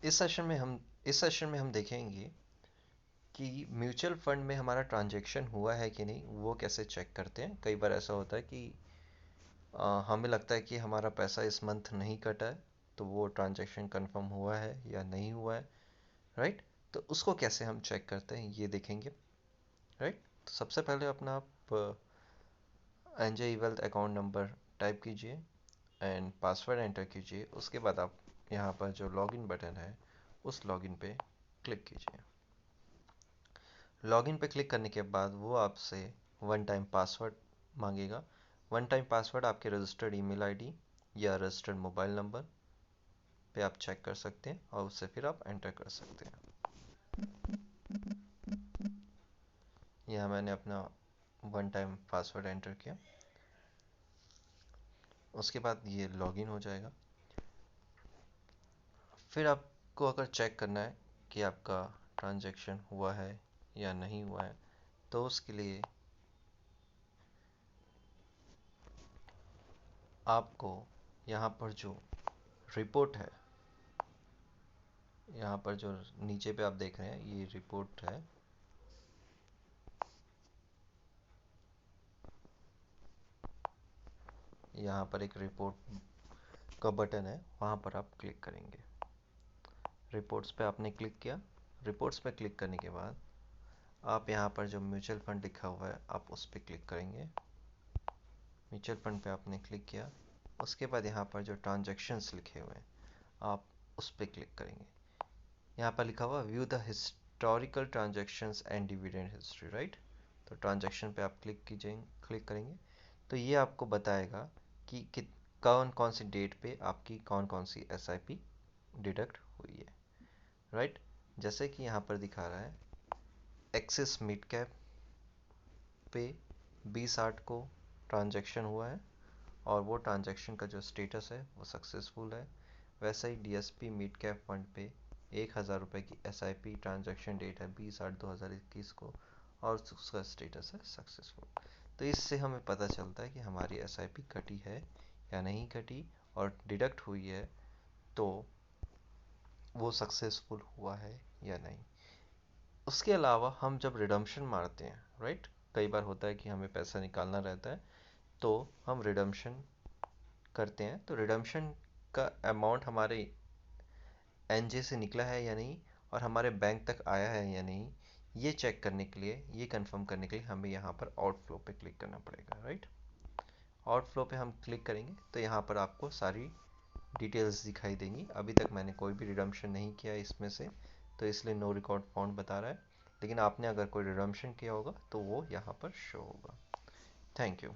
इस सेशन में हम देखेंगे कि म्यूचुअल फंड में हमारा ट्रांजैक्शन हुआ है कि नहीं, वो कैसे चेक करते हैं। कई बार ऐसा होता है कि हमें लगता है कि हमारा पैसा इस मंथ नहीं कटा है, तो वो ट्रांजैक्शन कंफर्म हुआ है या नहीं हुआ है, राइट। तो उसको कैसे हम चेक करते हैं ये देखेंगे, राइट। तो सबसे पहले अपना आप NJ wealth account number type कीजिए एंड पासवर्ड एंटर कीजिए। उसके बाद आप यहाँ पर जो लॉगिन बटन है उस लॉगिन पे क्लिक कीजिए। लॉगिन पे क्लिक करने के बाद वो आपसे वन टाइम पासवर्ड मांगेगा। वन टाइम पासवर्ड आपके रजिस्टर्ड ईमेल आईडी या रजिस्टर्ड मोबाइल नंबर पे आप चेक कर सकते हैं और उससे फिर आप एंटर कर सकते हैं। यहाँ मैंने अपना वन टाइम पासवर्ड एंटर किया। उसके बाद ये लॉगिन हो जाएगा। फिर आपको अगर चेक करना है कि आपका ट्रांजैक्शन हुआ है या नहीं हुआ है, तो उसके लिए आपको यहाँ पर जो रिपोर्ट है, यहाँ पर जो नीचे पे आप देख रहे हैं ये रिपोर्ट है। यहाँ पर एक रिपोर्ट का बटन है, वहाँ पर आप क्लिक करेंगे। रिपोर्ट्स पे आपने क्लिक किया। रिपोर्ट्स पे क्लिक करने के बाद आप यहाँ पर जो म्यूचुअल फंड लिखा हुआ है आप उस पर क्लिक करेंगे। म्यूचुअल फंड पे आपने क्लिक किया। उसके बाद यहाँ पर जो ट्रांजैक्शंस लिखे हुए हैं आप उस पर क्लिक करेंगे। यहाँ पर लिखा हुआ view the historical transactions and dividend history, right. तो ट्रांजैक्शन पे आप क्लिक करेंगे। तो ये आपको बताएगा कि कौन कौन सी डेट पे आपकी कौन कौन सी एसआईपी डिडक्ट हुई है, राइट। जैसे कि यहाँ पर दिखा रहा है एक्सिस मिड कैप पे 20/8 को ट्रांजैक्शन हुआ है और वो ट्रांजैक्शन का जो स्टेटस है वो सक्सेसफुल है। वैसे ही डीएसपी मिड कैप फंड पे 1,000 रुपये की एसआईपी ट्रांजैक्शन डेट है 20/8/2021 को और उसका स्टेटस है सक्सेसफुल। तो इससे हमें पता चलता है कि हमारी एसआईपी कटी है या नहीं कटी, और डिडक्ट हुई है तो वो सक्सेसफुल हुआ है या नहीं। उसके अलावा हम जब रिडम्पशन मारते हैं, राइट, कई बार होता है कि हमें पैसा निकालना रहता है तो हम रिडम्पशन करते हैं। तो रिडम्पशन का अमाउंट हमारे एनजे से निकला है या नहीं और हमारे बैंक तक आया है या नहीं, ये चेक करने के लिए, ये कंफर्म करने के लिए हमें यहाँ पर आउटफ्लो पे क्लिक करना पड़ेगा, राइट। आउटफ्लो पे हम क्लिक करेंगे तो यहाँ पर आपको सारी डिटेल्स दिखाई देंगी। अभी तक मैंने कोई भी रिडम्पशन नहीं किया इसमें से, तो इसलिए नो रिकॉर्ड फाउंड बता रहा है। लेकिन आपने अगर कोई रिडम्पशन किया होगा तो वो यहाँ पर शो होगा। Thank you.